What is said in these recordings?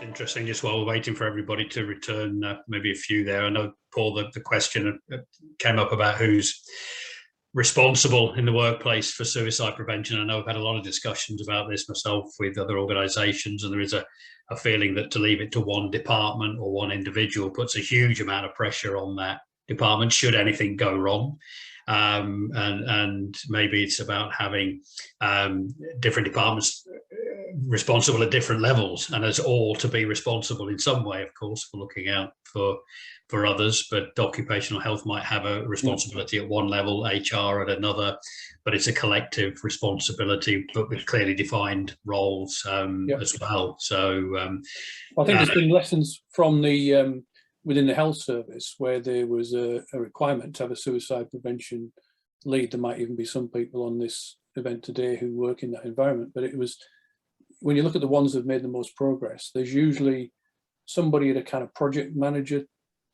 Interesting. Just while we're waiting for everybody to return, maybe a few there. I know, Paul, the question came up about who's responsible in the workplace for suicide prevention. I know I've had a lot of discussions about this myself with other organisations, and there is a feeling that to leave it to one department or one individual puts a huge amount of pressure on that department should anything go wrong. And maybe it's about having different departments responsible at different levels, and as all to be responsible in some way, of course, for looking out for others. But occupational health might have a responsibility at one level, HR at another, but it's a collective responsibility, but with clearly defined roles as well. So I think there's been lessons from the within the health service where there was a requirement to have a suicide prevention lead. There might even be some people on this event today who work in that environment, but it was, when you look at the ones that have made the most progress, there's usually somebody at a kind of project manager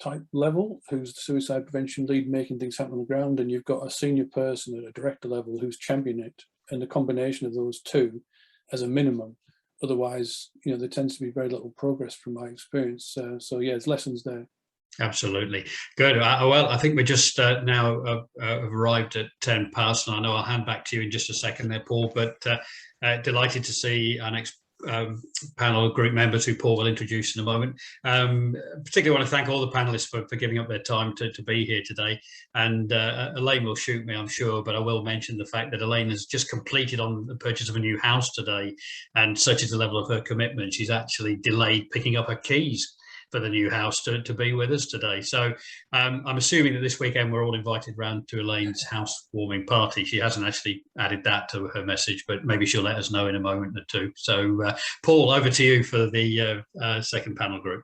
type level who's the suicide prevention lead, making things happen on the ground, and you've got a senior person at a director level who's championing it, and the combination of those two as a minimum. Otherwise, you know, there tends to be very little progress from my experience. So yeah, there's lessons there. Absolutely. Good. Well, I think we're just now arrived at 10 past, and I know I'll hand back to you in just a second there, Paul, but delighted to see our next panel group members who Paul will introduce in a moment. Particularly want to thank all the panelists for giving up their time to be here today. And Elaine will shoot me, I'm sure, but I will mention the fact that Elaine has just completed on the purchase of a new house today, and such is the level of her commitment, she's actually delayed picking up her keys for the new house to be with us today. So I'm assuming that this weekend we're all invited round to Elaine's housewarming party. She hasn't actually added that to her message, but maybe she'll let us know in a moment or two. So Paul, over to you for the second panel group.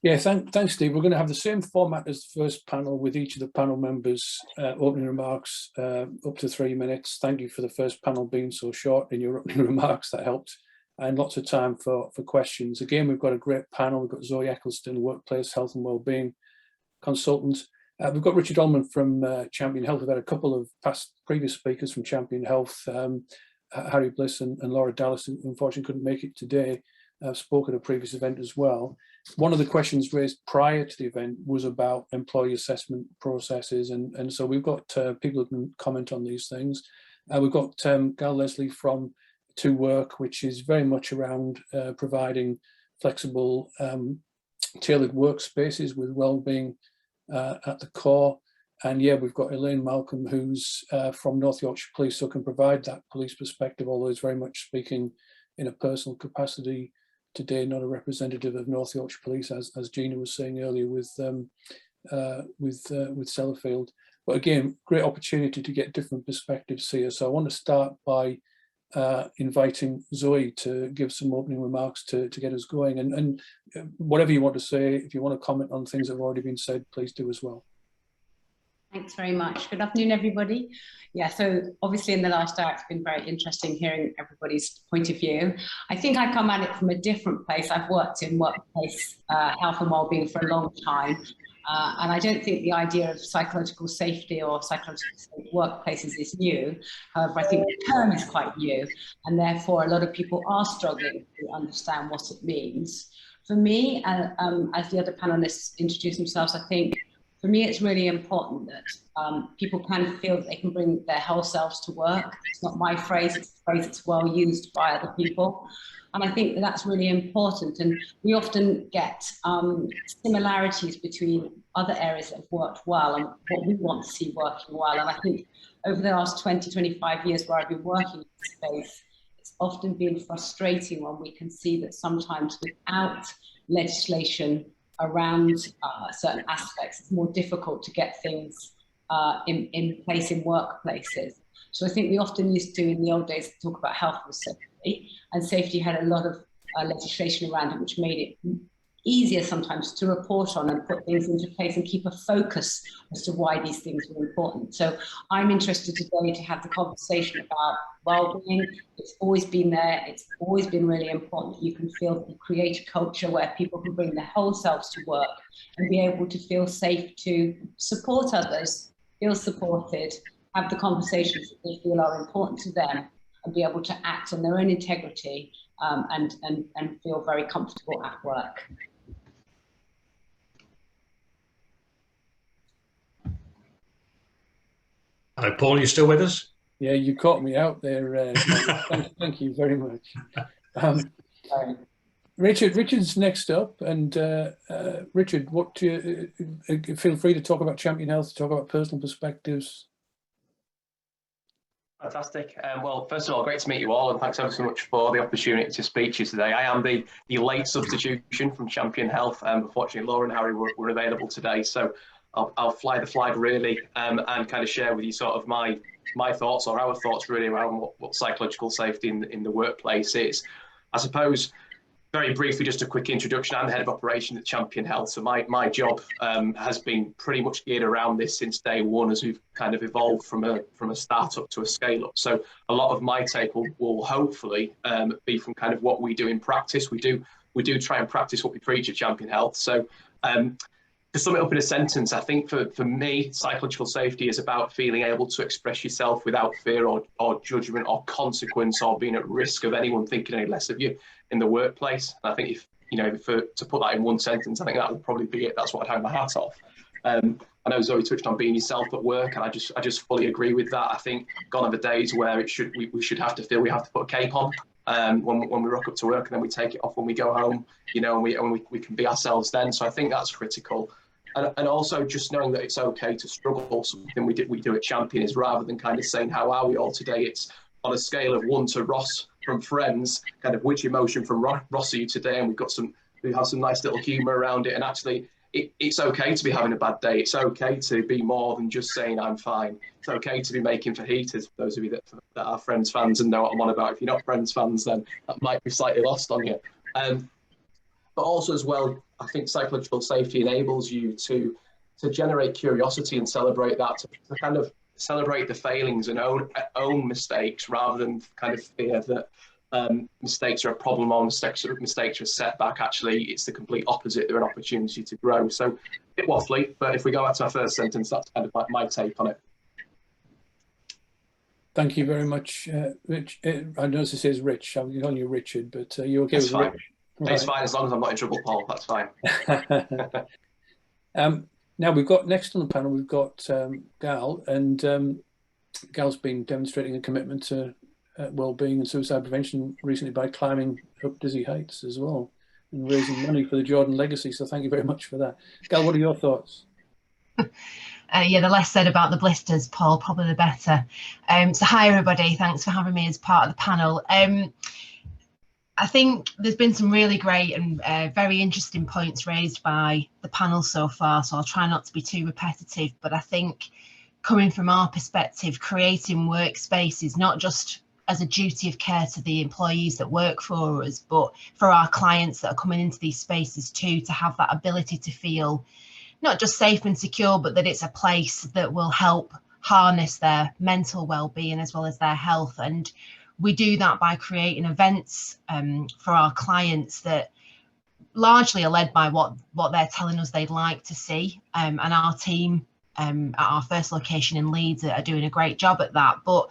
Yeah, thanks, Steve. We're going to have the same format as the first panel, with each of the panel members opening remarks up to 3 minutes. Thank you for the first panel being so short in your opening remarks, that helped. And lots of time for questions. Again, we've got a great panel. We've got Zoe Eccleston, workplace health and wellbeing consultant. We've got Richard Ullman from Champion Health. We've had a couple of previous speakers from Champion Health, Harry Bliss and Laura Dallas, who unfortunately couldn't make it today. Spoke at a previous event as well. One of the questions raised prior to the event was about employee assessment processes, and so we've got people who can comment on these things. We've got Gal Leslie from To Work, which is very much around providing flexible, tailored workspaces with wellbeing at the core. And yeah, we've got Elaine Malcolm, who's from North Yorkshire Police, so can provide that police perspective, although is very much speaking in a personal capacity today, not a representative of North Yorkshire Police, as Gina was saying earlier with Sellafield. But again, great opportunity to get different perspectives here. So I want to start by inviting Zoe to give some opening remarks to get us going, and whatever you want to say, if you want to comment on things that have already been said, please do as well. Thanks very much. Good afternoon, everybody. Yeah, so obviously in the last hour, it's been very interesting hearing everybody's point of view. I think I come at it from a different place. I've worked in workplace health and wellbeing for a long time. And I don't think the idea of psychological safety or psychological safe workplaces is new. However, I think the term is quite new, and therefore a lot of people are struggling to understand what it means. For me, as the other panelists introduce themselves, I think for me it's really important that people kind of feel that they can bring their whole selves to work. It's not my phrase, it's a phrase that's well used by other people. And I think that that's really important. And we often get similarities between other areas that have worked well and what we want to see working well. And I think over the last 20, 25 years where I've been working in this space, it's often been frustrating when we can see that sometimes without legislation around certain aspects, it's more difficult to get things in place in workplaces. So I think we often used to, in the old days, talk about health and safety, and safety had a lot of legislation around it, which made it easier sometimes to report on and put things into place and keep a focus as to why these things were important. So I'm interested today to have the conversation about well-being. It's always been there. It's always been really important that you can feel that you create a culture where people can bring their whole selves to work and be able to feel safe to support others, feel supported, have the conversations that they feel are important to them, and be able to act in their own integrity and feel very comfortable at work. Paul, you still with us? Yeah, you caught me out there. Thank you very much. Richard's next up, and Richard, what do you feel free to talk about Champion Health, talk about personal perspectives. Fantastic. Well, first of all, great to meet you all, and thanks ever so much for the opportunity to speak to you today. I am the late substitution from Champion Health. Unfortunately, Laura and Harry were available today, so I'll fly the flag really, and kind of share with you sort of my thoughts, or our thoughts really, around what psychological safety in the workplace is. I suppose, very briefly, just a quick introduction. I'm the head of operations at Champion Health, so my job has been pretty much geared around this since day one, as we've kind of evolved from a startup to a scale up. So a lot of my take will hopefully be from kind of what we do in practice. We do try and practice what we preach at Champion Health. So to sum it up in a sentence, I think for me, psychological safety is about feeling able to express yourself without fear or judgment or consequence, or being at risk of anyone thinking any less of you in the workplace. And I think to put that in one sentence, I think that would probably be it. That's what I'd hang my hat off. I know Zoe touched on being yourself at work, and I just fully agree with that. I think gone are the days where we should have to feel we have to put a cape on when we rock up to work, and then we take it off when we go home, and we can be ourselves then. So I think that's critical. And also just knowing that it's okay to struggle. Something we do at Champion is, rather than kind of saying, how are we all today, it's on a scale of 1 to Ross from Friends, kind of which emotion from Ross are you today? And we have some nice little humour around it. And actually, it's okay to be having a bad day. It's okay to be more than just saying I'm fine. It's okay to be making fajitas. For those of you that are Friends fans and know what I'm on about. If you're not Friends fans, then that might be slightly lost on you. But also as well, I think psychological safety enables you to generate curiosity and celebrate that, to kind of celebrate the failings and own mistakes, rather than kind of fear that mistakes are a problem or mistakes are a setback. Actually, it's the complete opposite. They're an opportunity to grow. So a bit waffly, but if we go back to our first sentence, that's kind of my take on it. Thank you very much, Rich. I notice it says Rich. I'm calling you Richard, but you okay with Rich? Right. It's fine, as long as I'm not in trouble, Paul. That's fine. Now we've got, next on the panel, we've got Gal, and Gal's been demonstrating a commitment to well-being and suicide prevention recently by climbing up dizzy heights as well, and raising money for the Jordan Legacy. So thank you very much for that. Gal, what are your thoughts? Yeah, the less said about the blisters, Paul, probably the better. So hi everybody, thanks for having me as part of the panel. I think there's been some really great and very interesting points raised by the panel so far, so I'll try not to be too repetitive, but I think coming from our perspective, creating workspaces, not just as a duty of care to the employees that work for us, but for our clients that are coming into these spaces too, to have that ability to feel not just safe and secure, but that it's a place that will help harness their mental well-being as well as their health. And we do that by creating events for our clients that largely are led by what they're telling us they'd like to see. And our team at our first location in Leeds are doing a great job at that. But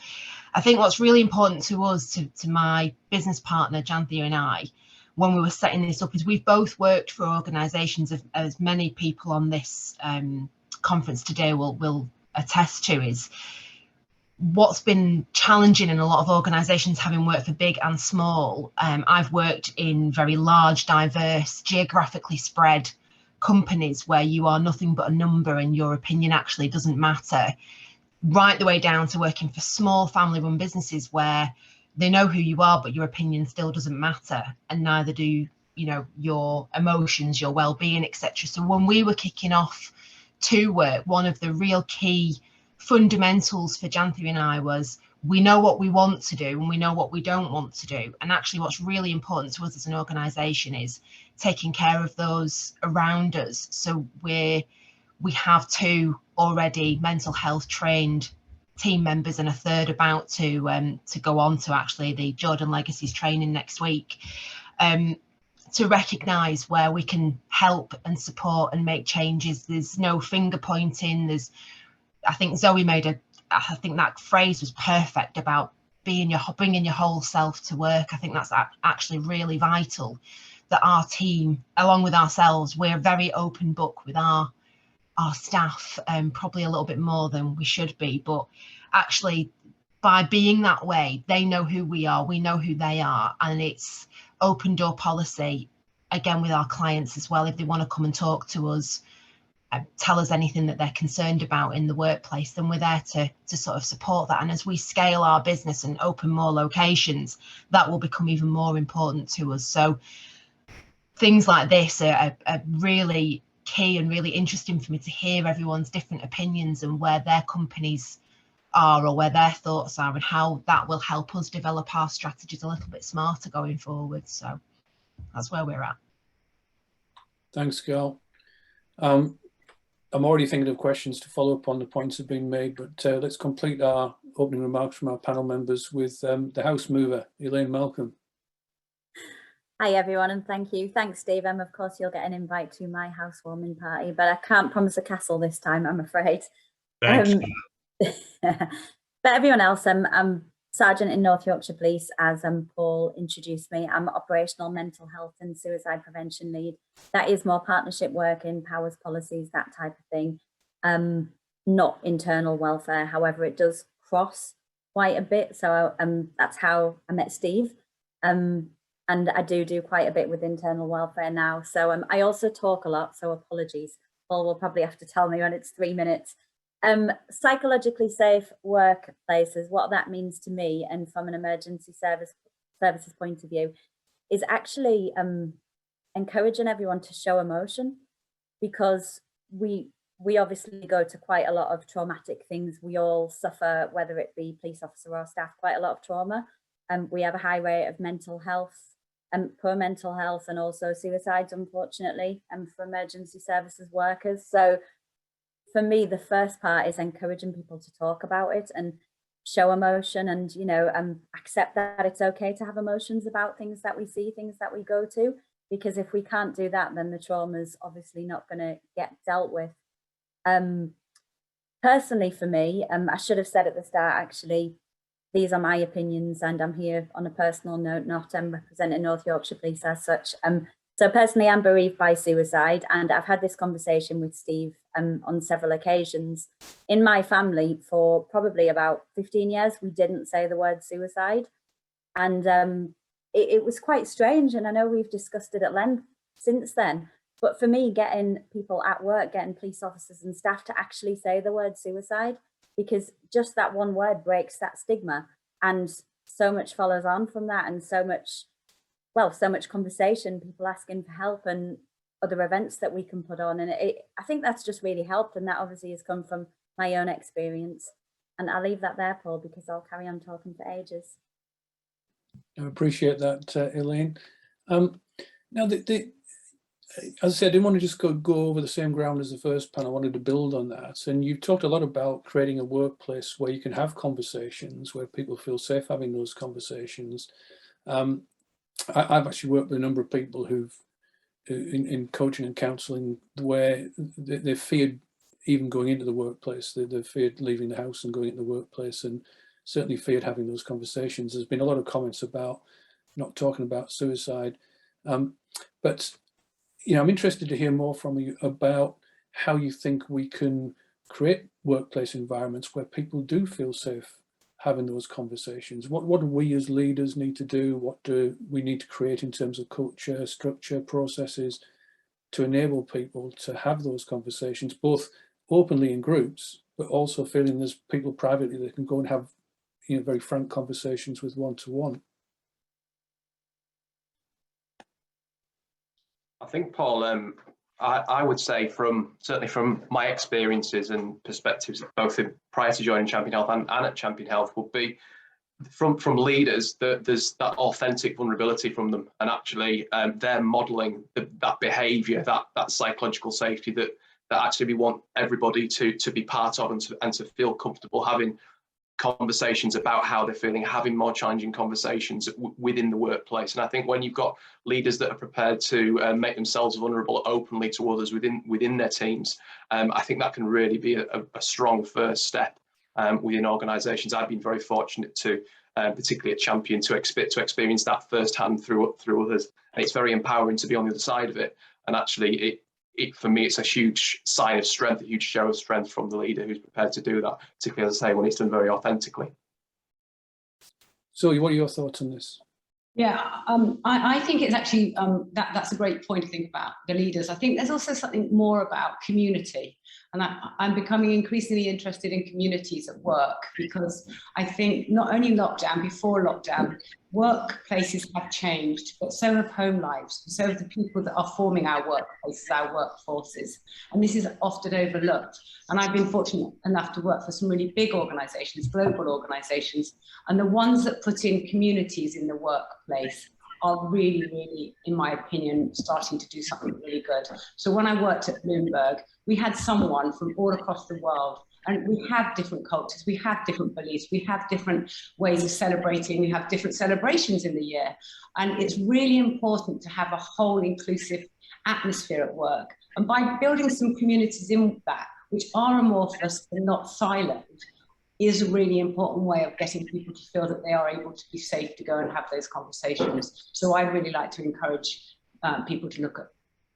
I think what's really important to us, to my business partner, Janthia, and I, when we were setting this up, is we've both worked for organisations, as many people on this conference today will attest to, is what's been challenging in a lot of organisations, having worked for big and small. I've worked in very large, diverse, geographically spread companies where you are nothing but a number and your opinion actually doesn't matter, right the way down to working for small family-run businesses where they know who you are, but your opinion still doesn't matter, and neither do your emotions, your well-being, etc. So when we were kicking off to work, one of the real key fundamentals for Janthia and I was, we know what we want to do and we know what we don't want to do. And actually what's really important to us as an organisation is taking care of those around us. So we have 2 already mental health trained team members and a third about to go on to actually the Jordan Legacies training next week, to recognise where we can help and support and make changes. There's no finger pointing. I think Zoe I think that phrase was perfect about bringing your whole self to work. I think that's actually really vital, that our team, along with ourselves, we're a very open book with our staff, probably a little bit more than we should be, but actually by being that way, they know who we are, we know who they are, and it's open door policy again with our clients as well. If they want to come and talk to us, tell us anything that they're concerned about in the workplace, then we're there to sort of support that. And as we scale our business and open more locations, that will become even more important to us. So things like this are really key and really interesting for me to hear everyone's different opinions and where their companies are or where their thoughts are, and how that will help us develop our strategies a little bit smarter going forward. So that's where we're at. Thanks, Gail. I'm already thinking of questions to follow up on the points that have been made, but let's complete our opening remarks from our panel members with the house mover, Elaine Malcolm. Hi everyone, and thank you. Thanks, Steve. Of course, you'll get an invite to my housewarming party, but I can't promise a castle this time, I'm afraid. Thanks. But everyone else, I'm Sergeant in North Yorkshire Police, as Paul introduced me. I'm Operational Mental Health and Suicide Prevention Lead. That is more partnership work in powers, policies, that type of thing. Not internal welfare, however, it does cross quite a bit. So that's how I met Steve. And I do quite a bit with internal welfare now. So I also talk a lot, so apologies. Paul will probably have to tell me when it's 3 minutes. Psychologically safe workplaces, what that means to me and from an emergency services point of view is actually encouraging everyone to show emotion, because we obviously go to quite a lot of traumatic things. We all suffer, whether it be police officer or staff, quite a lot of trauma. We have a high rate of mental health and poor mental health, and also suicides, unfortunately, for emergency services workers. So for me, the first part is encouraging people to talk about it and show emotion, and accept that it's okay to have emotions about things that we see, things that we go to, because if we can't do that, then the trauma is obviously not going to get dealt with. Personally, for me, I should have said at the start, actually, these are my opinions, and I'm here on a personal note, not representing North Yorkshire Police as such. So personally, I'm bereaved by suicide, and I've had this conversation with Steve on several occasions. In my family, for probably about 15 years, we didn't say the word suicide. And it was quite strange, and I know we've discussed it at length since then. But for me, getting people at work, getting police officers and staff to actually say the word suicide, because just that one word breaks that stigma, and so much follows on from that, and so much conversation, people asking for help and other events that we can put on. And I think that's just really helped, and that obviously has come from my own experience. And I'll leave that there, Paul, because I'll carry on talking for ages. I appreciate that, Elaine. Now, as I said, I didn't want to just go over the same ground as the first panel. I wanted to build on that. And you've talked a lot about creating a workplace where you can have conversations, where people feel safe having those conversations. I've actually worked with a number of people who've in coaching and counselling, where they feared even going into the workplace. They feared leaving the house and going into the workplace, and certainly feared having those conversations. There's been a lot of comments about not talking about suicide, but I'm interested to hear more from you about how you think we can create workplace environments where people do feel safe having those conversations. What do we as leaders need to do? What do we need to create in terms of culture, structure, processes to enable people to have those conversations, both openly in groups, but also feeling there's people privately that can go and have very frank conversations with one-to-one? I think, Paul, I would say certainly from my experiences and perspectives, both prior to joining Champion Health and at Champion Health, would be from leaders that there's that authentic vulnerability from them, and actually they're modelling that behaviour, that psychological safety that actually we want everybody to be part of, and to feel comfortable having conversations about how they're feeling, having more challenging conversations within the workplace. And I think when you've got leaders that are prepared to make themselves vulnerable openly to others within their teams, I think that can really be a strong first step within organisations. I've been very fortunate to particularly at Champion, to experience that firsthand through others. And it's very empowering to be on the other side of it. And actually, for me, it's a huge sign of strength, a huge show of strength from the leader who's prepared to do that, particularly, as I say, when it's done very authentically. So, what are your thoughts on this? Yeah, I think it's actually, that's a great point to think about the leaders. I think there's also something more about community. And I'm becoming increasingly interested in communities at work, because I think not only lockdown, before lockdown, workplaces have changed, but so have home lives. So have the people that are forming our workplaces, our workforces. And this is often overlooked. And I've been fortunate enough to work for some really big organizations, global organizations, and the ones that put in communities in the workplace are really, really, in my opinion, starting to do something really good. So when I worked at Bloomberg, we had someone from all across the world, and we have different cultures, we have different beliefs, we have different ways of celebrating, we have different celebrations in the year. And it's really important to have a whole inclusive atmosphere at work. And by building some communities in that, which are amorphous and not silent, is a really important way of getting people to feel that they are able to be safe to go and have those conversations. So I really like to encourage people to look at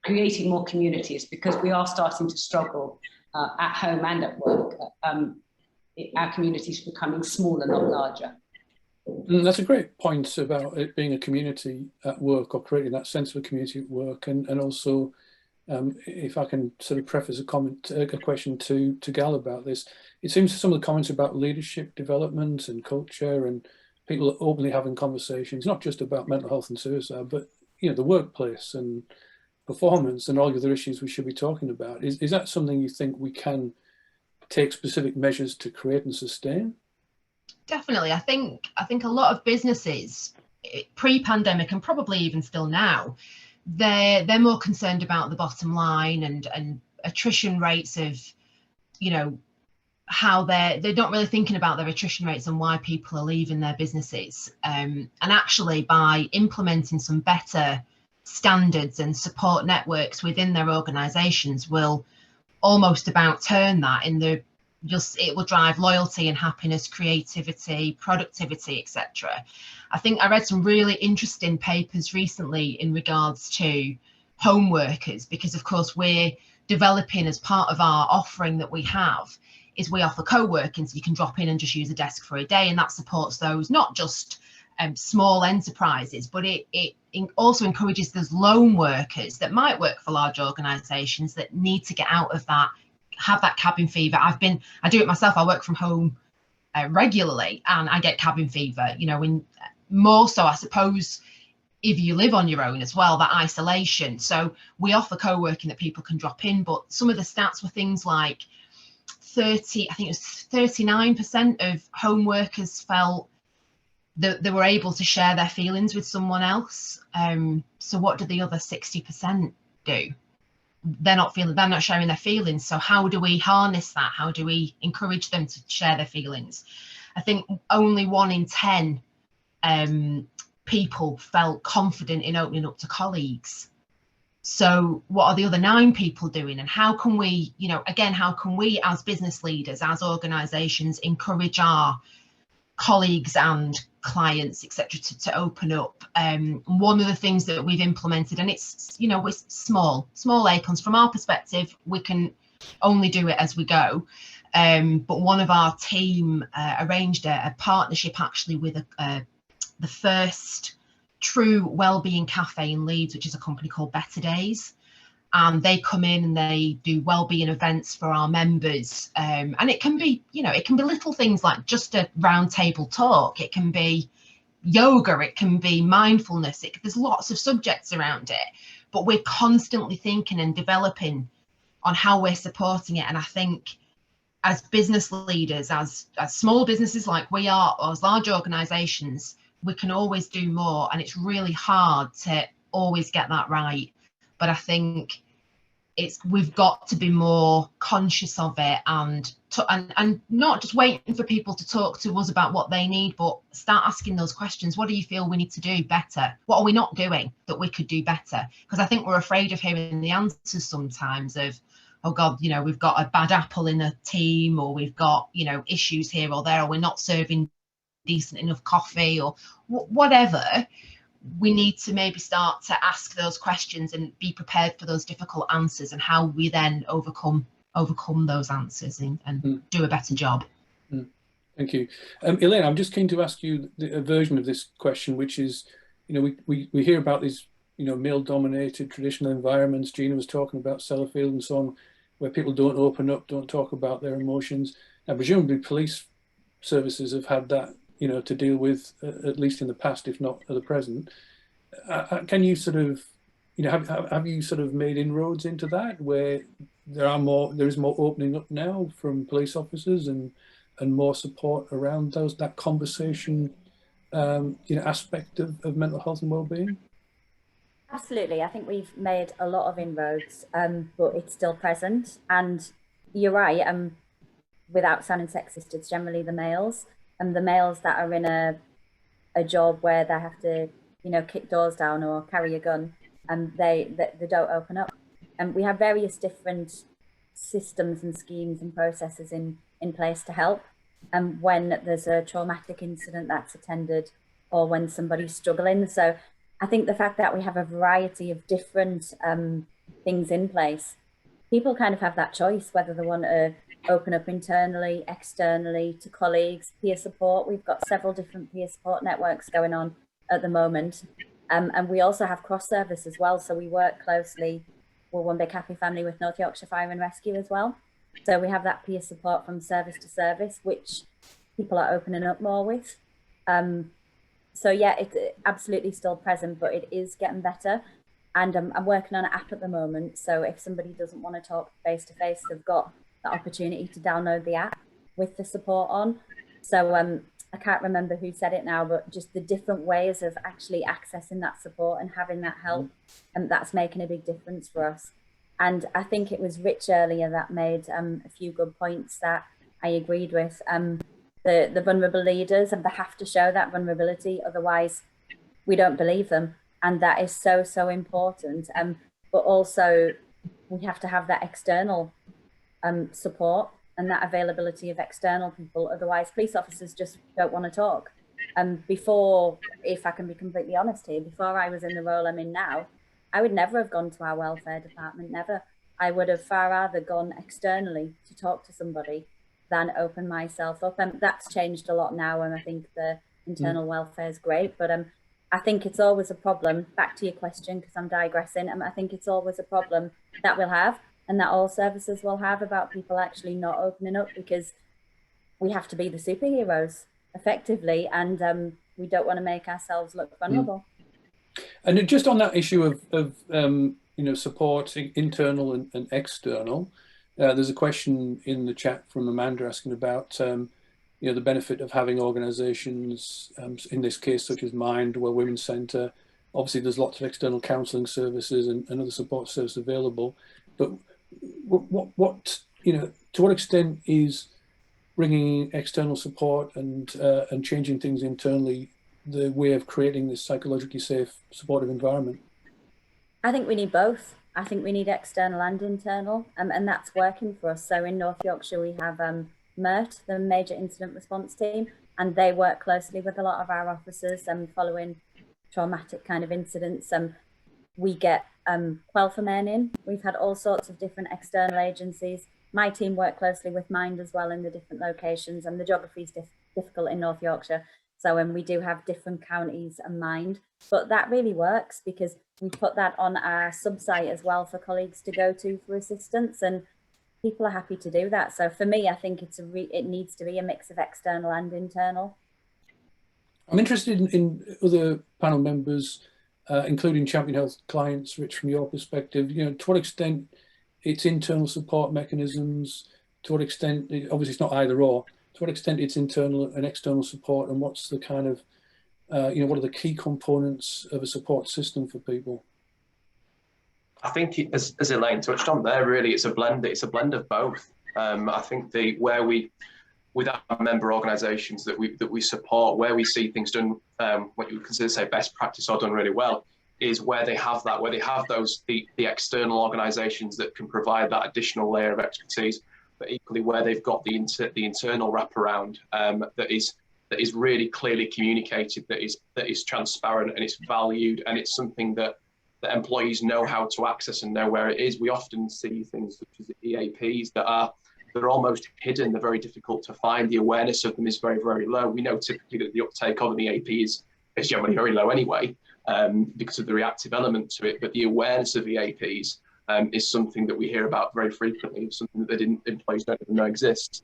creating more communities, because we are starting to struggle at home and at work. Our communities are becoming smaller, not larger. That's a great point about it being a community at work, or creating that sense of a community at work. And also, if I can sort of preface a question to Gal about this, it seems some of the comments about leadership development and culture, and people openly having conversations, not just about mental health and suicide, but the workplace and performance and all the other issues we should be talking about. Is that something you think we can take specific measures to create and sustain? Definitely. I think a lot of businesses pre-pandemic, and probably even still now, they're more concerned about the bottom line and attrition rates of, how they're not really thinking about their attrition rates and why people are leaving their businesses. And actually, by implementing some better standards and support networks within their organizations, will almost about turn that it will drive loyalty and happiness, creativity, productivity, etc. I think I read some really interesting papers recently in regards to home workers, because of course we're developing, as part of our offering that we have, is we offer co-working, so you can drop in and just use a desk for a day, and that supports those, not just small enterprises, but it also encourages those lone workers that might work for large organizations that need to get out of that, have that cabin fever. I do it myself. I work from home regularly, and I get cabin fever, more so, I suppose, if you live on your own as well, that isolation. So we offer co-working that people can drop in, but some of the stats were things like 39% of home workers felt that they were able to share their feelings with someone else. So what do the other 60% do? They're not sharing their feelings. So how do we harness that? How do we encourage them to share their feelings? I think only 1 in 10 people felt confident in opening up to colleagues. So what are the other 9 people doing? And how can we, how can we as business leaders, as organizations, encourage our colleagues and clients, etc., to open up? One of the things that we've implemented, and it's it's small acorns from our perspective, we can only do it as we go, but one of our team arranged a partnership actually with the first true wellbeing cafe in Leeds, which is a company called Better Days. And they come in and they do wellbeing events for our members. And it can be, it can be little things like just a round table talk. It can be yoga. It can be mindfulness. There's lots of subjects around it, but we're constantly thinking and developing on how we're supporting it. And I think as business leaders, as small businesses like we are, or as large organizations, we can always do more. And it's really hard to always get that right. But I think we've got to be more conscious of it, and not just waiting for people to talk to us about what they need, but start asking those questions. What do you feel we need to do better? What are we not doing that we could do better? Because I think we're afraid of hearing the answers sometimes of, oh God, we've got a bad apple in a team, or we've got, issues here or there, or we're not serving decent enough coffee or whatever, we need to maybe start to ask those questions and be prepared for those difficult answers, and how we then overcome those answers and do a better job. Thank you. Elaine, I'm just keen to ask you a version of this question, which is, we hear about these, male-dominated traditional environments. Gina was talking about Sellafield and so on, where people don't open up, don't talk about their emotions. Now, presumably police services have had that, to deal with, at least in the past, if not at the present. Can you sort of, have you sort of made inroads into that, where there is more opening up now from police officers and more support around that conversation, aspect of mental health and well-being? Absolutely. I think we've made a lot of inroads, but it's still present. And you're right, without sounding sexist, it's generally the males. And the males that are in a job where they have to, kick doors down or carry a gun, and they don't open up. And we have various different systems and schemes and processes in place to help. And when there's a traumatic incident that's attended, or when somebody's struggling. So I think the fact that we have a variety of different things in place, people kind of have that choice whether they want to open up internally, externally, to colleagues, peer support. We've got several different peer support networks going on at the moment. And we also have cross service as well. So we work closely, we're one big happy family with North Yorkshire Fire and Rescue as well. So we have that peer support from service to service, which people are opening up more with. So yeah, it's absolutely still present, but it is getting better. And I'm working on an app at the moment. So if somebody doesn't want to talk face to face, they've got the opportunity to download the app with the support on. So I can't remember who said it now, but just the different ways of actually accessing that support and having that help, and that's making a big difference for us. And I think it was Rich earlier that made a few good points that I agreed with. The vulnerable leaders, and they have to show that vulnerability, otherwise we don't believe them. And that is so, so important. But also we have to have that external support and that availability of external people. Otherwise, police officers just don't want to talk. Before, if I can be completely honest here, before I was in the role I'm in now, I would never have gone to our welfare department, never. I would have far rather gone externally to talk to somebody than open myself up. And that's changed a lot now, and I think the internal welfare is great. But I think it's always a problem, back to your question, because I'm digressing, I think it's always a problem that we'll have, and that all services will have, about people actually not opening up, because we have to be the superheroes effectively, and we don't want to make ourselves look vulnerable. And just on that issue of support, internal and external, there's a question in the chat from Amanda asking about the benefit of having organisations, in this case such as Mind, Well Women's Centre. Obviously, there's lots of external counselling services and other support services available. But what to what extent is bringing external support and changing things internally the way of creating this psychologically safe, supportive environment? I think we need both. I think we need external and internal, and that's working for us. So in North Yorkshire, we have MERT, the Major Incident Response Team, and they work closely with a lot of our officers following traumatic kind of incidents. We get Quelfer Men in. We've had all sorts of different external agencies. My team work closely with Mind as well in the different locations, and the geography is difficult in North Yorkshire. So we do have different counties and Mind, but that really works because we put that on our sub-site as well for colleagues to go to for assistance, and people are happy to do that. So for me, I think it needs to be a mix of external and internal. I'm interested in other panel members, including Champion Health clients, Rich, from your perspective, to what extent it's internal support mechanisms, to what extent, obviously it's not either or, to what extent it's internal and external support, and what's the kind of, what are the key components of a support system for people? I think, as Elaine touched on there, really, it's a blend of both. I think with our member organisations that we support, where we see things done, what you would consider, say, best practice or done really well, is where they have those the external organisations that can provide that additional layer of expertise, but equally where they've got the internal wraparound that is that is really clearly communicated, that is transparent, and it's valued, and it's something that employees know how to access and know where it is. We often see things such as EAPs they're almost hidden. They're very difficult to find. The awareness of them is very, very low. We know typically that the uptake of an EAP is generally very low anyway, because of the reactive element to it. But the awareness of EAPs is something that we hear about very frequently, something that employees don't even know exists.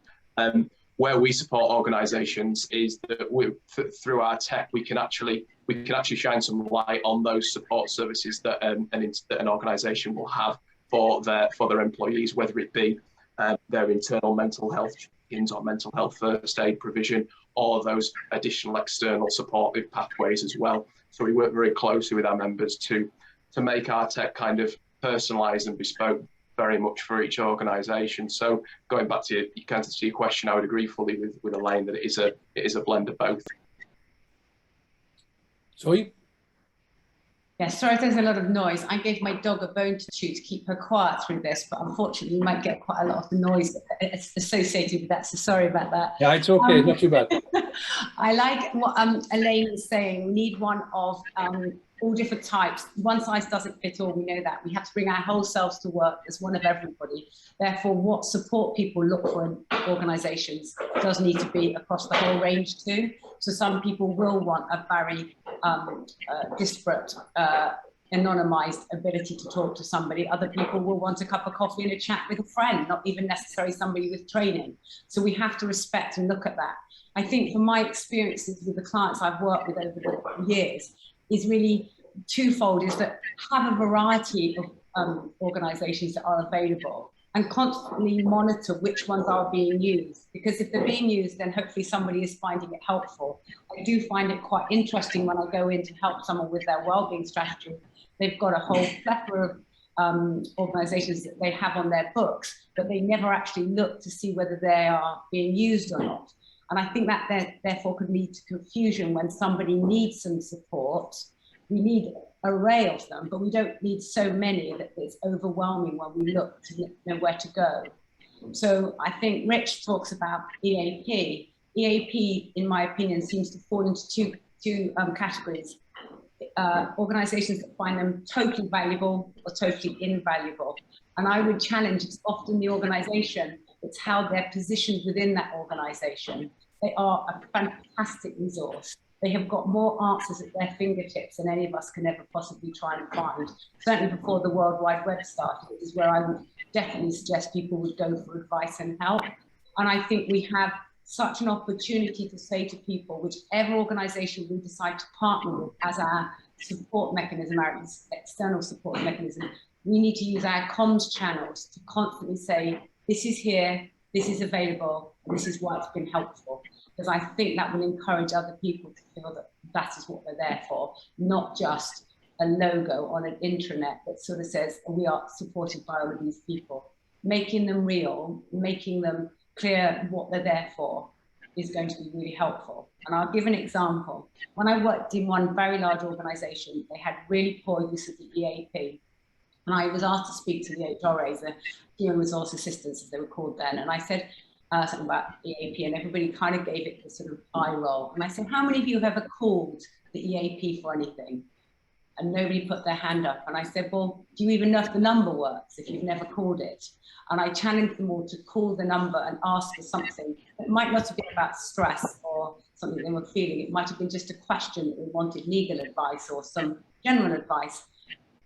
Where we support organisations is that through our tech, we can actually shine some light on those support services that an organisation will have for their employees, whether it be their internal mental health check-ins or mental health first aid provision, or those additional external supportive pathways as well. So we work very closely with our members to make our tech kind of personalised and bespoke very much for each organisation. So going back to your question, I would agree fully with Elaine that it is a blend of both. Zoe? Yes, sorry if there's a lot of noise. I gave my dog a bone to chew to keep her quiet through this, but unfortunately you might get quite a lot of the noise associated with that, so sorry about that. Yeah, it's okay, not too bad. I like what Elaine was saying. We need one of all different types. One size doesn't fit all, we know that. We have to bring our whole selves to work as one of everybody. Therefore, what support people look for in organisations does need to be across the whole range too. So some people will want a very disparate, anonymised ability to talk to somebody. Other people will want a cup of coffee and a chat with a friend, not even necessarily somebody with training. So we have to respect and look at that. I think from my experiences with the clients I've worked with over the years, is really twofold, is that have a variety of organisations that are available and constantly monitor which ones are being used. Because if they're being used, then hopefully somebody is finding it helpful. I do find it quite interesting when I go in to help someone with their wellbeing strategy. They've got a whole plethora of organisations that they have on their books, but they never actually look to see whether they are being used or not. And I think that therefore could lead to confusion when somebody needs some support. We need an array of them, but we don't need so many that it's overwhelming when we look to know where to go. So I think Rich talks about EAP. EAP, in my opinion, seems to fall into two categories. Organisations that find them totally valuable or totally invaluable. And I would challenge, it's often the organisation, it's how they're positioned within that organisation. They are a fantastic resource. They have got more answers at their fingertips than any of us can ever possibly try and find. Certainly before the World Wide Web started, it is where I would definitely suggest people would go for advice and help. And I think we have such an opportunity to say to people, whichever organisation we decide to partner with as our support mechanism, our external support mechanism, we need to use our comms channels to constantly say, this is here, this is available, and this is why it's been helpful. Because I think that will encourage other people to feel that that is what they're there for, not just a logo on an intranet that sort of says, we are supported by all of these people. Making them real, making them clear what they're there for is going to be really helpful. And I'll give an example. When I worked in one very large organisation, they had really poor use of the EAP. And I was asked to speak to the HRAs, the Human Resource Assistants, as they were called then. And I said something about EAP, and everybody kind of gave it the sort of eye roll. And I said, how many of you have ever called the EAP for anything? And nobody put their hand up. And I said, well, do you even know if the number works if you've never called it? And I challenged them all to call the number and ask for something. It might not have been about stress or something they were feeling. It might have been just a question that they wanted legal advice or some general advice.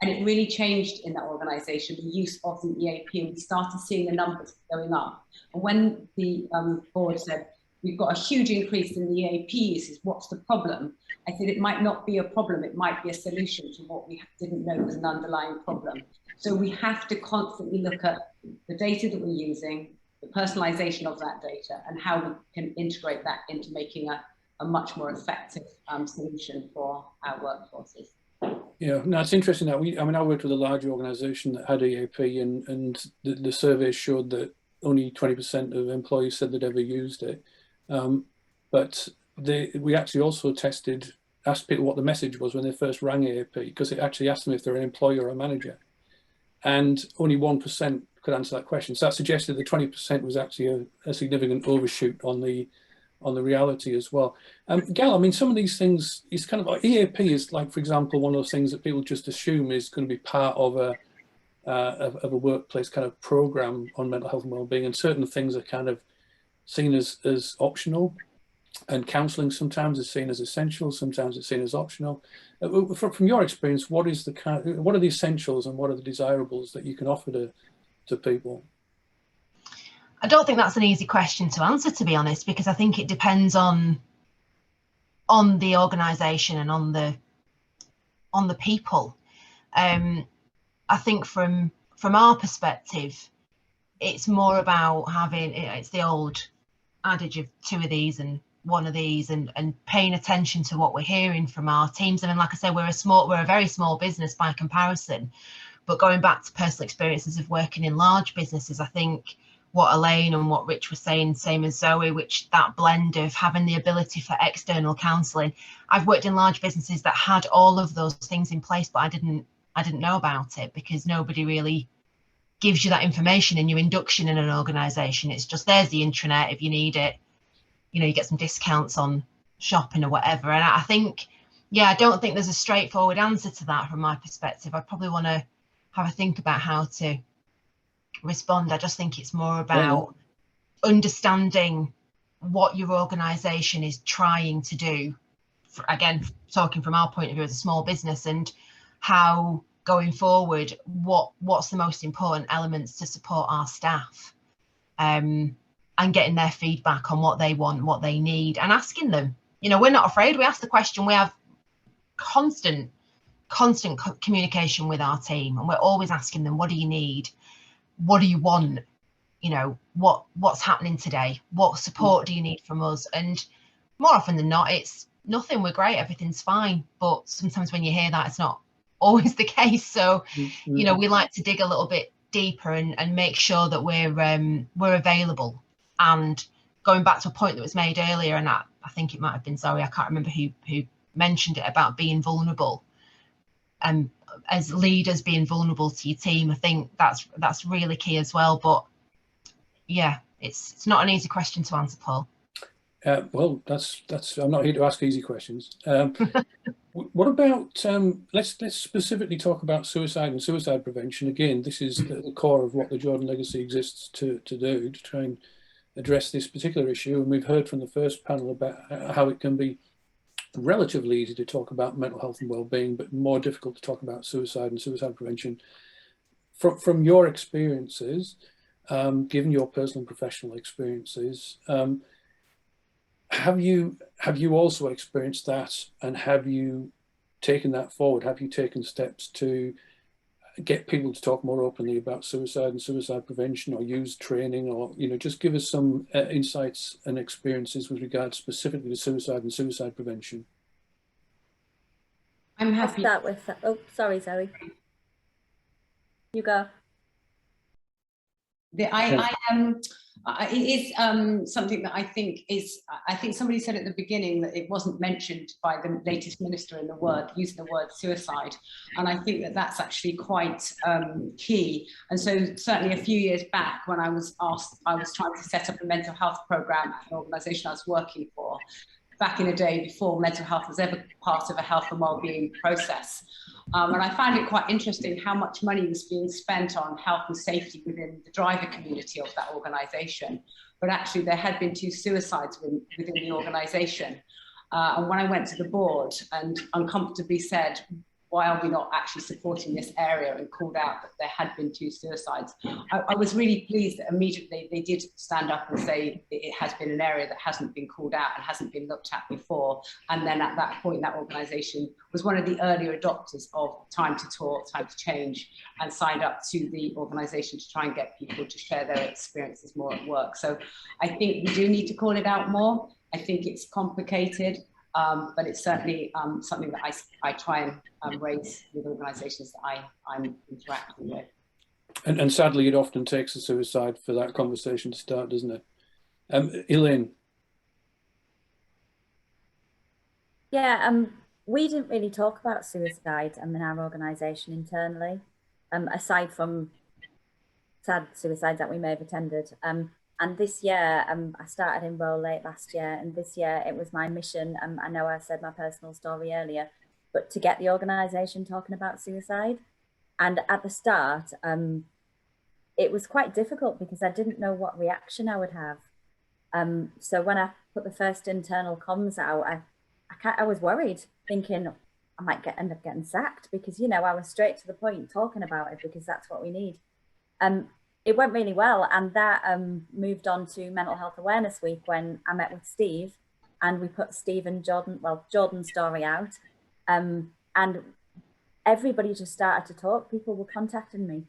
And it really changed in that organisation, the use of the EAP, and we started seeing the numbers going up. And when the board said, we've got a huge increase in the EAPs, what's the problem? I said, it might not be a problem, it might be a solution to what we didn't know was an underlying problem. So we have to constantly look at the data that we're using, the personalisation of that data, and how we can integrate that into making a much more effective solution for our workforces. Yeah, no, it's interesting that I worked with a large organisation that had EAP, and the surveys showed that only 20% of employees said they'd ever used it. But we actually also asked people what the message was when they first rang EAP, because it actually asked them if they're an employer or a manager. And only 1% could answer that question. So that suggested that 20% was actually a significant overshoot on the the reality as well. Gal, I mean, some of these things is kind of like EAP is like, for example, one of those things that people just assume is going to be part of a workplace kind of program on mental health and well-being, and certain things are kind of seen as optional, and counselling sometimes is seen as essential, sometimes it's seen as optional. From your experience, what are the essentials and what are the desirables that you can offer to people? I don't think that's an easy question to answer, to be honest, because I think it depends on the organisation and on the people. I think from our perspective, it's more about it's the old adage of 2 of these and 1 of these, and paying attention to what we're hearing from our teams. I mean, like I said, we're a very small business by comparison, but going back to personal experiences of working in large businesses, I think what Elaine and what Rich was saying, same as Zoe, which that blend of having the ability for external counselling. I've worked in large businesses that had all of those things in place, but I didn't know about it because nobody really gives you that information in your induction in an organisation. It's just, there's the intranet if you need it. You know, you get some discounts on shopping or whatever. And I think, yeah, I don't think there's a straightforward answer to that from my perspective. I probably want to have a think about how to respond. I just think it's more about understanding what your organisation is trying to do. Again, talking from our point of view as a small business, and how going forward, what's the most important elements to support our staff, and getting their feedback on what they want, what they need, and asking them. You know, we're not afraid. We ask the question. We have constant communication with our team, and we're always asking them, what do you need? What do you want? You know, what's happening today? What support do you need from us? And more often than not, it's nothing. We're great. Everything's fine. But sometimes when you hear that, it's not always the case. So, you know, we like to dig a little bit deeper and make sure that we're available. And going back to a point that was made earlier, and I think it might have been Zoe, I can't remember who mentioned it, about being vulnerable. As leaders, being vulnerable to your team, I think that's really key as well. But yeah, it's not an easy question to answer, Paul. Well, that's I'm not here to ask easy questions. What about let's specifically talk about suicide and suicide prevention. Again, this is the core of what the Jordan Legacy exists to do, to try and address this particular issue. And we've heard from the first panel about how it can be relatively easy to talk about mental health and well-being, but more difficult to talk about suicide and suicide prevention. From your experiences, given your personal and professional experiences, have you also experienced that, and have you taken that forward? Have you taken steps to get people to talk more openly about suicide and suicide prevention, or use training, or, you know, just give us some insights and experiences with regard specifically to suicide and suicide prevention? I'm happy. I'll start with, oh, sorry, Zoe. You go. It is something that I think somebody said at the beginning that it wasn't mentioned by the latest minister in using the word suicide. And I think that that's actually quite key. And so certainly a few years back, when I was trying to set up a mental health program at an organisation I was working for, back in the day before mental health was ever part of a health and wellbeing process. And I found it quite interesting how much money was being spent on health and safety within the driver community of that organisation. But actually there had been 2 suicides within the organisation. And when I went to the board and uncomfortably said, why are we not actually supporting this area, and called out that there had been 2 suicides, I was really pleased that immediately they did stand up and say it has been an area that hasn't been called out and hasn't been looked at before. And then at that point, that organisation was one of the earlier adopters of Time to Talk, Time to Change, and signed up to the organisation to try and get people to share their experiences more at work. So I think we do need to call it out more. I think it's complicated. But it's certainly something that I try and raise with organisations that I'm interacting with. And sadly, it often takes a suicide for that conversation to start, doesn't it? Elaine? Yeah, we didn't really talk about suicide in our organisation internally, aside from sad suicides that we may have attended. And this year, I started in role late last year, and this year it was my mission. I know I said my personal story earlier, but to get the organisation talking about suicide. And at the start, it was quite difficult because I didn't know what reaction I would have. So when I put the first internal comms out, I was worried, thinking I might end up getting sacked because, you know, I was straight to the point talking about it because that's what we need. It went really well, and that moved on to Mental Health Awareness Week when I met with Steve, and we put Steve and Jordan's story out, and everybody just started to talk. People were contacting me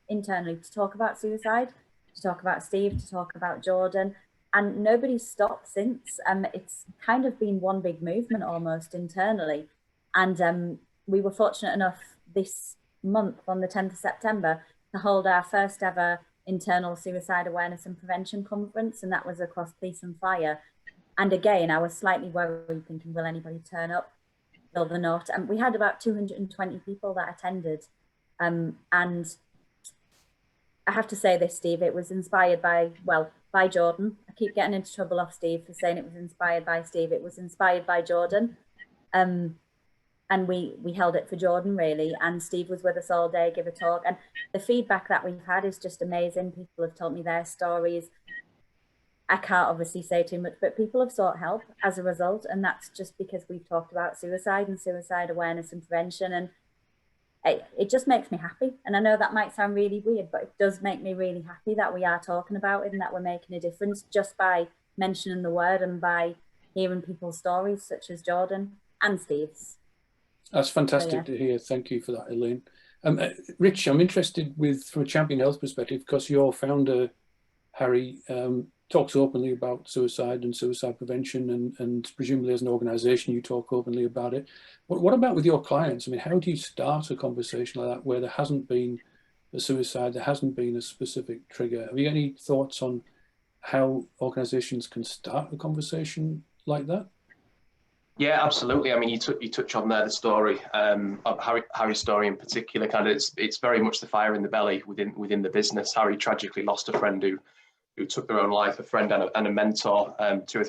internally to talk about suicide, to talk about Steve, to talk about Jordan, and nobody's stopped since. It's kind of been one big movement almost internally, and we were fortunate enough this month on the 10th of September to hold our first ever internal suicide awareness and prevention conference, and that was across police and fire. And again, I was slightly worried, thinking, will anybody turn up? Will they not? And we had about 220 people that attended, and I have to say this, Steve, it was inspired by Jordan. I keep getting into trouble off Steve for saying it was inspired by Steve. It was inspired by Jordan. And we held it for Jordan, really. And Steve was with us all day, give a talk. And the feedback that we've had is just amazing. People have told me their stories. I can't obviously say too much, but people have sought help as a result. And that's just because we've talked about suicide and suicide awareness and prevention. And it just makes me happy. And I know that might sound really weird, but it does make me really happy that we are talking about it and that we're making a difference just by mentioning the word and by hearing people's stories, such as Jordan and Steve's. That's fantastic to hear. Thank you for that, Elaine. Rich, I'm interested from a Champion Health perspective, because your founder, Harry, talks openly about suicide and suicide prevention, and presumably as an organisation you talk openly about it. What about with your clients? I mean, how do you start a conversation like that where there hasn't been a suicide, there hasn't been a specific trigger? Have you got any thoughts on how organisations can start a conversation like that? Yeah, absolutely. I mean, you touch on there the story of Harry's story in particular. Kind of, it's very much the fire in the belly within the business. Harry tragically lost a friend who took their own life, a friend and a mentor, 2 or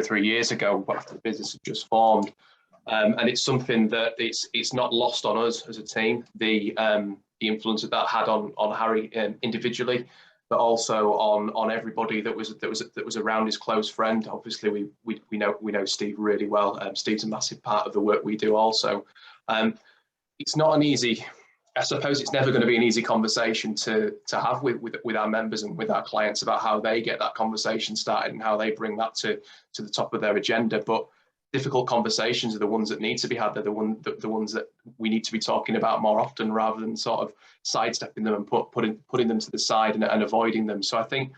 3 years ago after the business had just formed. And it's something that it's not lost on us as a team. The influence that had on Harry individually, but also on everybody that was around his close friend. Obviously, we know Steve really well. Steve's a massive part of the work we do also. It's not an easy, I suppose it's never going to be an easy conversation to have with our members and with our clients about how they get that conversation started and how they bring that to the top of their agenda. But difficult conversations are the ones that need to be had. They're the ones that we need to be talking about more often, rather than sort of sidestepping them and putting them to the side and avoiding them. So I think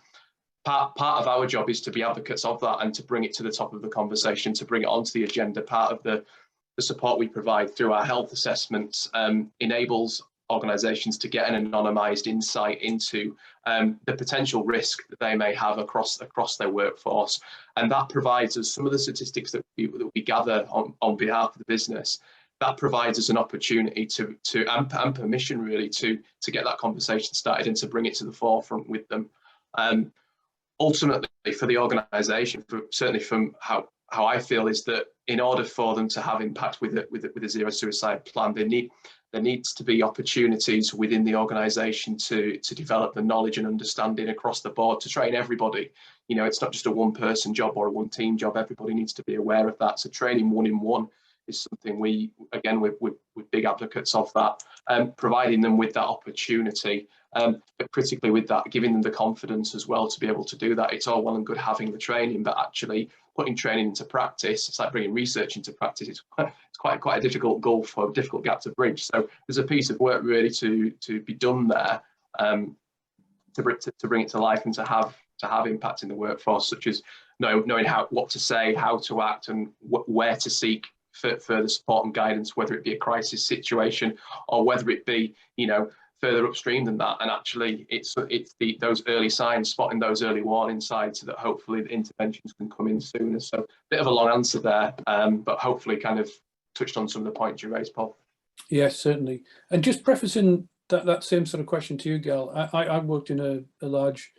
part of our job is to be advocates of that and to bring it to the top of the conversation, to bring it onto the agenda. Part of the support we provide through our health assessments enables organisations to get an anonymised insight into the potential risk that they may have across their workforce, and that provides us some of the statistics that we gather on behalf of the business. That provides us an opportunity to and permission really to get that conversation started and to bring it to the forefront with them. Ultimately, for the organisation, certainly from how I feel, is that in order for them to have impact with a zero suicide plan, there needs to be opportunities within the organisation to develop the knowledge and understanding across the board, to train everybody. You know, it's not just a one-person job or a one-team job. Everybody needs to be aware of that. So training one-in-one is something we're big advocates of that, providing them with that opportunity, but critically with that, giving them the confidence as well to be able to do that. It's all well and good having the training, but actually putting training into practice, it's like bringing research into practice. It's quite a difficult gulf, or a difficult gap to bridge. So there's a piece of work really to be done there, to bring it to life and to have impact in the workforce, such as knowing what to say, how to act, and where to seek further support and guidance, whether it be a crisis situation or whether it be, further upstream than that. And actually it's those early signs, spotting those early warning signs, so that hopefully the interventions can come in sooner. So a bit of a long answer there, but hopefully kind of touched on some of the points you raised, Paul. Yes, certainly. And just prefacing that same sort of question to you, Gail, I worked in a large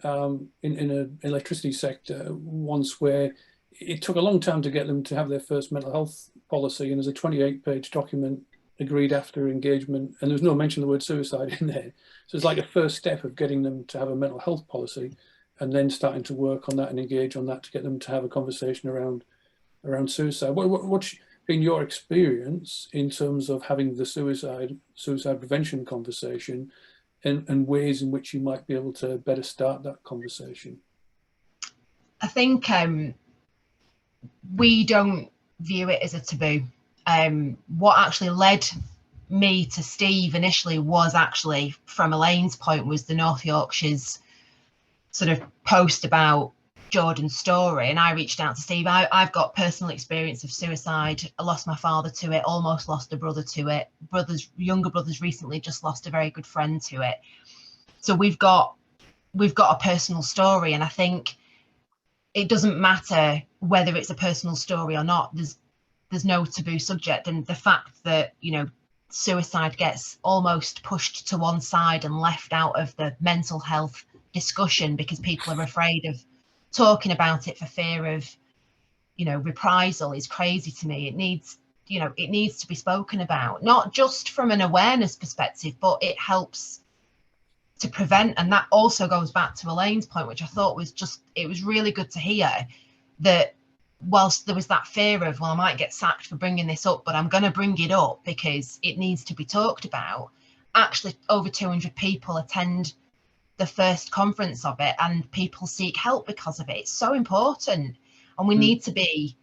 in an electricity sector once where it took a long time to get them to have their first mental health policy, and there's a 28-page document agreed after engagement, and there's no mention of the word suicide in there. So it's like a first step of getting them to have a mental health policy, and then starting to work on that and engage on that to get them to have a conversation around suicide. What's been your experience in terms of having the suicide prevention conversation, and ways in which you might be able to better start that conversation? I think we don't view it as a taboo. What actually led me to Steve initially was actually, from Elaine's point, was the North Yorkshire's sort of post about Jordan's story, and I reached out to Steve. I've got personal experience of suicide. I lost my father to it, almost lost a brother to it. Younger brothers recently just lost a very good friend to it. So we've got a personal story, and I think it doesn't matter whether it's a personal story or not. There's no taboo subject, and the fact that, you know, suicide gets almost pushed to one side and left out of the mental health discussion because people are afraid of talking about it for fear of, you know, reprisal is crazy to me. It needs to be spoken about, not just from an awareness perspective, but it helps to prevent. And that also goes back to Elaine's point, which I thought was it was really good to hear, that whilst there was that fear of, well, I might get sacked for bringing this up, but I'm going to bring it up because it needs to be talked about. Actually, over 200 people attend the first conference of it, and people seek help because of it. It's so important, and we need to be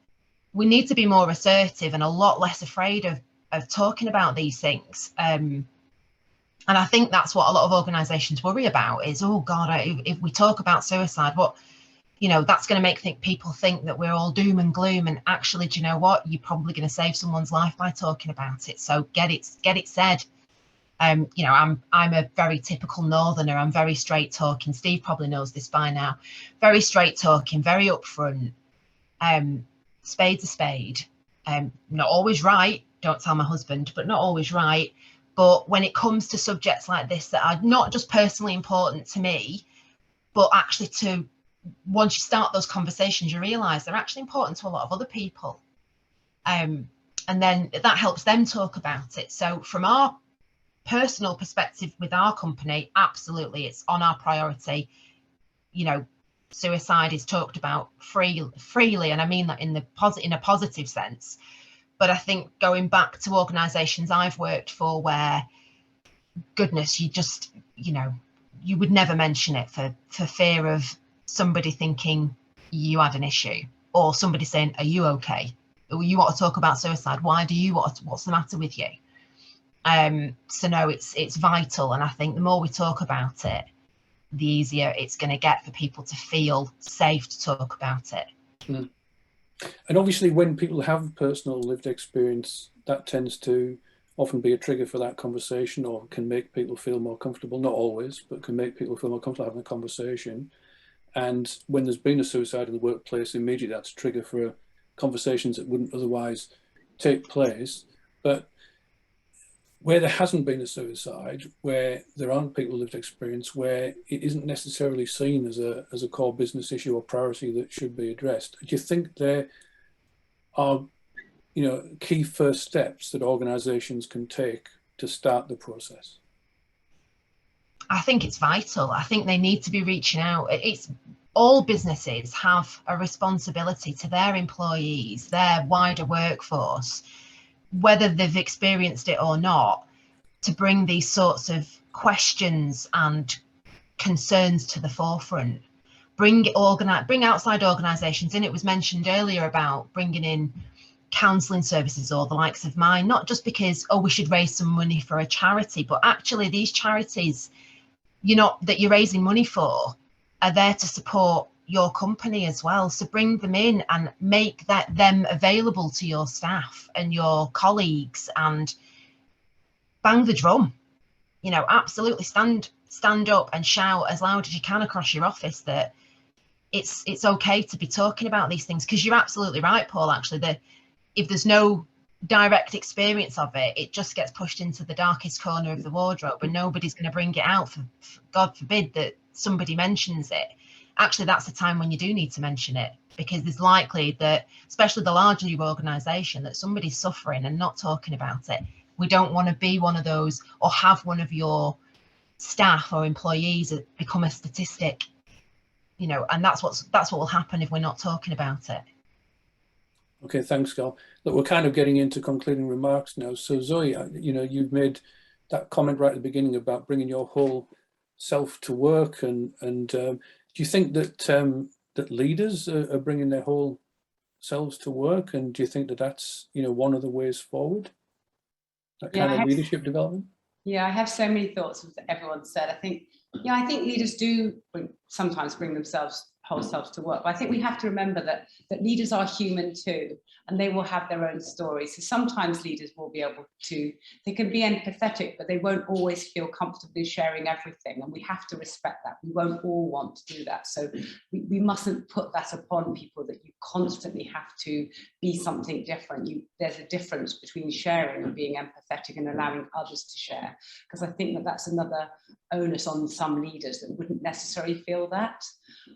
more assertive and a lot less afraid of talking about these things. And I think that's what a lot of organisations worry about is, oh God, if we talk about suicide, what, you know, that's going to make people think that we're all doom and gloom. And actually, do you know what? You're probably going to save someone's life by talking about it. So get it said. You know, I'm a very typical northerner. I'm very straight talking. Steve probably knows this by now. Very straight talking, very upfront. Spade's a spade. Not always right. Don't tell my husband, but not always right. But when it comes to subjects like this that are not just personally important to me, but actually once you start those conversations, you realise they're actually important to a lot of other people. And then that helps them talk about it. So from our personal perspective with our company, absolutely, it's on our priority. You know, suicide is talked about freely, and I mean that in a positive sense. But I think going back to organisations I've worked for where, goodness, you would never mention it for fear of somebody thinking you had an issue, or somebody saying, are you okay? You want to talk about suicide? Why do you want to, what's the matter with you? So no, it's vital. And I think the more we talk about it, the easier it's going to get for people to feel safe to talk about it. Mm. And obviously when people have personal lived experience, that tends to often be a trigger for that conversation, or can make people feel more comfortable, not always, but can make people feel more comfortable having a conversation. And when there's been a suicide in the workplace, immediately that's a trigger for conversations that wouldn't otherwise take place. But where there hasn't been a suicide, where there aren't people with lived experience, where it isn't necessarily seen as a core business issue or priority that should be addressed, do you think there are, you know, key first steps that organisations can take to start the process? I think it's vital. I think they need to be reaching out. It's all businesses have a responsibility to their employees, their wider workforce, whether they've experienced it or not, to bring these sorts of questions and concerns to the forefront. Bring outside organisations in. It was mentioned earlier about bringing in counselling services or the likes of mine, not just because, oh, we should raise some money for a charity, but actually these charities that you're raising money for are there to support your company as well. So bring them in and make them available to your staff and your colleagues, and bang the drum. You know, absolutely stand up and shout as loud as you can across your office that it's okay to be talking about these things. Because you're absolutely right, Paul, actually, that if there's no direct experience of it, it just gets pushed into the darkest corner of the wardrobe, and nobody's going to bring it out. For God forbid that somebody mentions it. Actually, that's the time when you do need to mention it, because there's likely that, especially the larger your organisation, that somebody's suffering and not talking about it. We don't want to be one of those, or have one of your staff or employees become a statistic, you know, and that's what will happen if we're not talking about it. Okay, thanks, Gal. Look, we're kind of getting into concluding remarks now. So Zoe, you know, you've made that comment right at the beginning about bringing your whole self to work, and do you think that that leaders are bringing their whole selves to work, and do you think that that's, you know, one of the ways forward, that kind of leadership development? Yeah, I have so many thoughts with what everyone said. I think leaders do sometimes bring themselves whole selves to work. But I think we have to remember that leaders are human too, and they will have their own stories. So sometimes leaders will be able to, they can be empathetic, but they won't always feel comfortable sharing everything. And we have to respect that. We won't all want to do that. So we mustn't put that upon people, that you constantly have to be something different. There's a difference between sharing and being empathetic and allowing others to share. Because I think that that's another onus on some leaders that wouldn't necessarily feel that.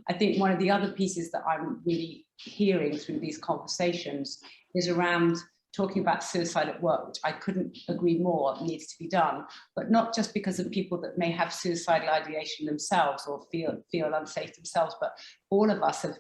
I think one of the other pieces that I'm really hearing through these conversations is around talking about suicide at work, which I couldn't agree more needs to be done, but not just because of people that may have suicidal ideation themselves or feel unsafe themselves, but all of us have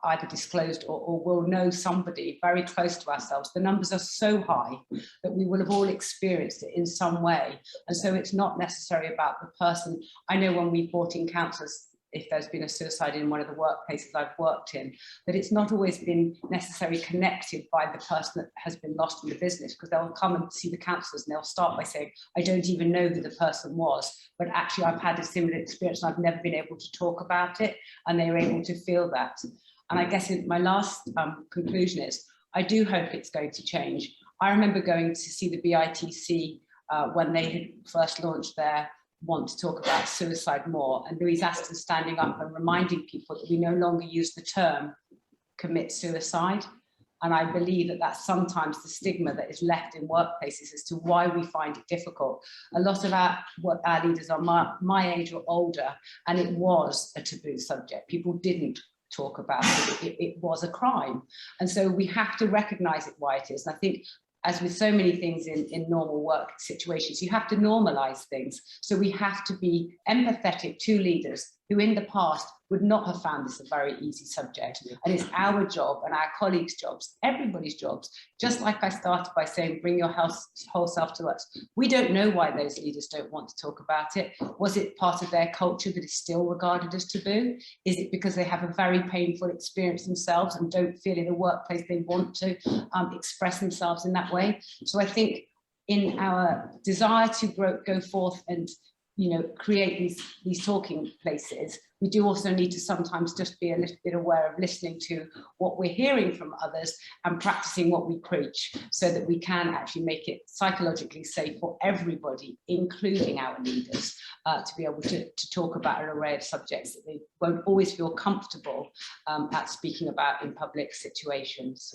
either disclosed or will know somebody very close to ourselves. The numbers are so high that we will have all experienced it in some way. And so it's not necessarily about the person. I know when we've brought in counsellors, if there's been a suicide in one of the workplaces I've worked in, that it's not always been necessarily connected by the person that has been lost in the business, because they'll come and see the counsellors and they'll start by saying, I don't even know who the person was, but actually I've had a similar experience and I've never been able to talk about it, and they were able to feel that. And I guess my last conclusion is, I do hope it's going to change. I remember going to see the BITC when they had first launched their Want to Talk About Suicide More, and Louise Aston standing up and reminding people that we no longer use the term commit suicide. And I believe that that's sometimes the stigma that is left in workplaces as to why we find it difficult. A lot of our leaders are my age or older, and it was a taboo subject. People didn't talk about it. It was a crime. And so we have to recognize it why it is. And I think, as with so many things in normal work situations, you have to normalize things. So we have to be empathetic to leaders who in the past would not have found this a very easy subject. And it's our job and our colleagues' jobs, everybody's jobs, just like I started by saying, bring your whole self to us. We don't know why those leaders don't want to talk about it. Was it part of their culture that is still regarded as taboo? Is it because they have a very painful experience themselves and don't feel in the workplace they want to express themselves in that way? So I think in our desire to go forth and create these talking places, we do also need to sometimes just be a little bit aware of listening to what we're hearing from others and practicing what we preach, so that we can actually make it psychologically safe for everybody, including our leaders, to be able to talk about an array of subjects that they won't always feel comfortable at speaking about in public situations.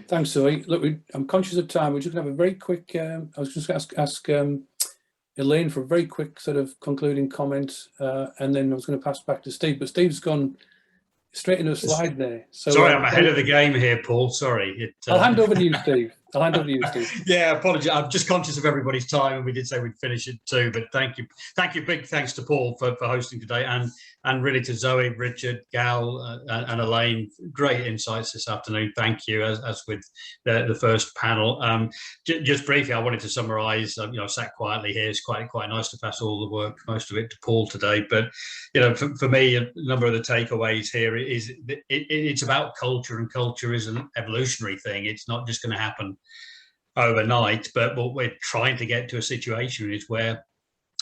Thanks, Zoe. Look, I'm conscious of time. We're just going to have a very quick, I was just going to ask Elaine for a very quick sort of concluding comment, and then I was going to pass back to Steve, but Steve's gone straight into a slide there. So, sorry, I'm ahead of the game here, Paul. Sorry. I'll hand over to you, Steve. Yeah, apologies. I'm just conscious of everybody's time, and we did say we'd finish it too. But thank you. Big thanks to Paul for hosting today, and really to Zoe, Richard, Gal, and Elaine. Great insights this afternoon. Thank you. As with the first panel, just briefly, I wanted to summarise. I sat quietly here. It's quite nice to pass all the work, most of it, to Paul today. But for me, a number of the takeaways here is it's about culture, and culture is an evolutionary thing. It's not just going to happen overnight, but what we're trying to get to a situation is where,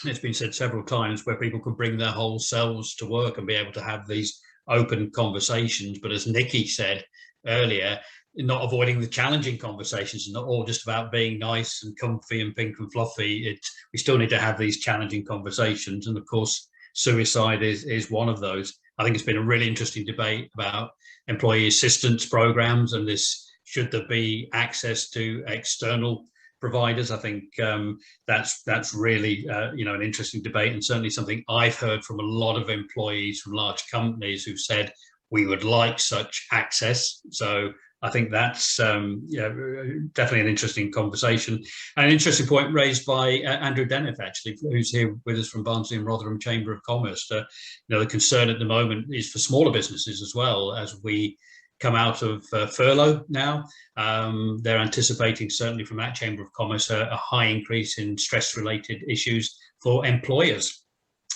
it's been said several times, where people can bring their whole selves to work and be able to have these open conversations. But as Nikki said earlier, not avoiding the challenging conversations, and not all just about being nice and comfy and pink and fluffy. We still need to have these challenging conversations, and of course suicide is one of those. I think it's been a really interesting debate about employee assistance programs and this should there be access to external providers? I think that's really an interesting debate, and certainly something I've heard from a lot of employees from large companies who've said we would like such access. So I think that's definitely an interesting conversation. And an interesting point raised by Andrew Dennett, actually, who's here with us from Barnsley and Rotherham Chamber of Commerce. The concern at the moment is for smaller businesses as well, as we come out of furlough now. They're anticipating, certainly from that Chamber of Commerce, a high increase in stress-related issues for employers.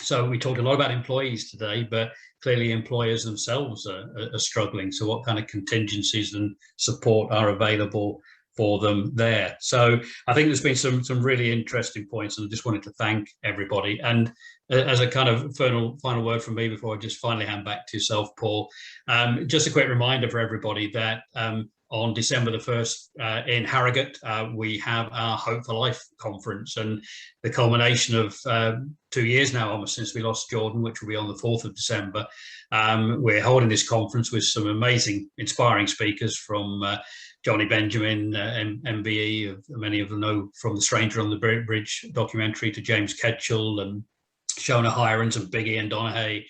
So we talked a lot about employees today, but clearly employers themselves are struggling. So what kind of contingencies and support are available for them there? So I think there's been some really interesting points, and I just wanted to thank everybody. And as a kind of final word from me before I just finally hand back to yourself, Paul, just a quick reminder for everybody that on December the 1st in Harrogate, we have our Hope for Life conference, and the culmination of 2 years now almost since we lost Jordan, which will be on the 4th of December. We're holding this conference with some amazing, inspiring speakers from Johnny Benjamin, MBE, many of them know from The Stranger on the Bridge documentary, to James Ketchell and Shona Hirons and Big Ian Donaghy.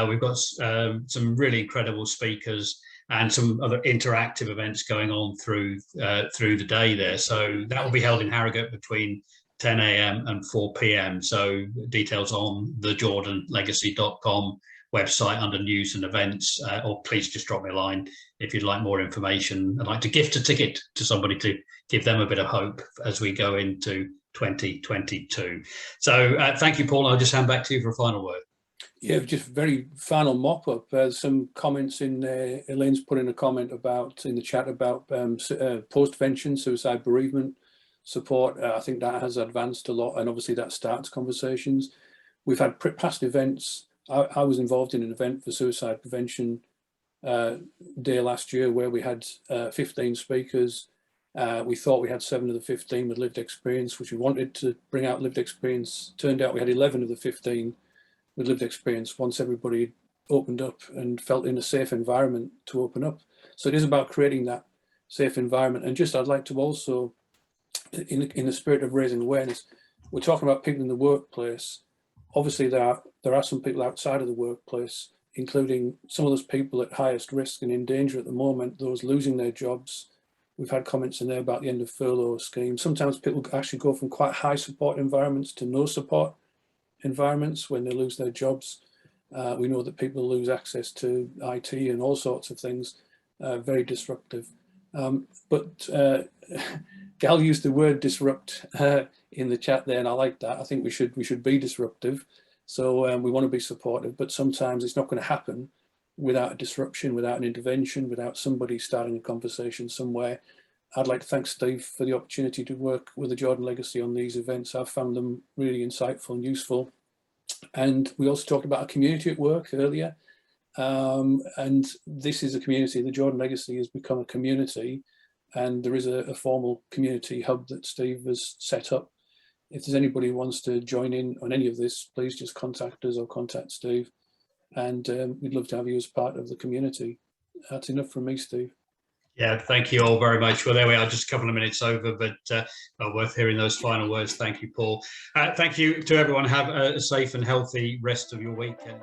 We've got some really incredible speakers and some other interactive events going on through the day there. So that will be held in Harrogate between 10 a.m. and 4 p.m. So details on the jordanlegacy.com website under news and events, or please just drop me a line if you'd like more information. I'd like to gift a ticket to somebody to give them a bit of hope as we go into 2022. So thank you, Paul. I'll just hand back to you for a final word. Yeah, just very final mop up. Some comments in there. Elaine's put in a comment in the chat about post-vention suicide bereavement support. I think that has advanced a lot, and obviously that starts conversations. We've had past events. I was involved in an event for Suicide Prevention Day last year where we had 15 speakers. We thought we had 7 of the 15 with lived experience, which we wanted to bring out lived experience. Turned out we had 11 of the 15 with lived experience once everybody opened up and felt in a safe environment to open up. So it is about creating that safe environment. And just I'd like to also, in the spirit of raising awareness, we're talking about people in the workplace. Obviously there are some people outside of the workplace, including some of those people at highest risk and in danger at the moment, those losing their jobs. We've had comments in there about the end of furlough scheme. Sometimes people actually go from quite high support environments to no support environments when they lose their jobs. We know that people lose access to IT and all sorts of things, very disruptive. But Gal used the word disrupt in the chat there, and I like that. I think we should be disruptive. So we want to be supportive, but sometimes it's not going to happen without a disruption, without an intervention, without somebody starting a conversation somewhere. I'd like to thank Steve for the opportunity to work with the Jordan Legacy on these events. I've found them really insightful and useful. And we also talked about a community at work earlier. And this is a community. The Jordan Legacy has become a community, and there is a formal community hub that Steve has set up. If there's anybody who wants to join in on any of this, please just contact us or contact Steve. And we'd love to have you as part of the community. That's enough from me, Steve. Yeah, thank you all very much. Well, there we are, just a couple of minutes over, but worth hearing those final words. Thank you, Paul. Thank you to everyone. Have a safe and healthy rest of your weekend.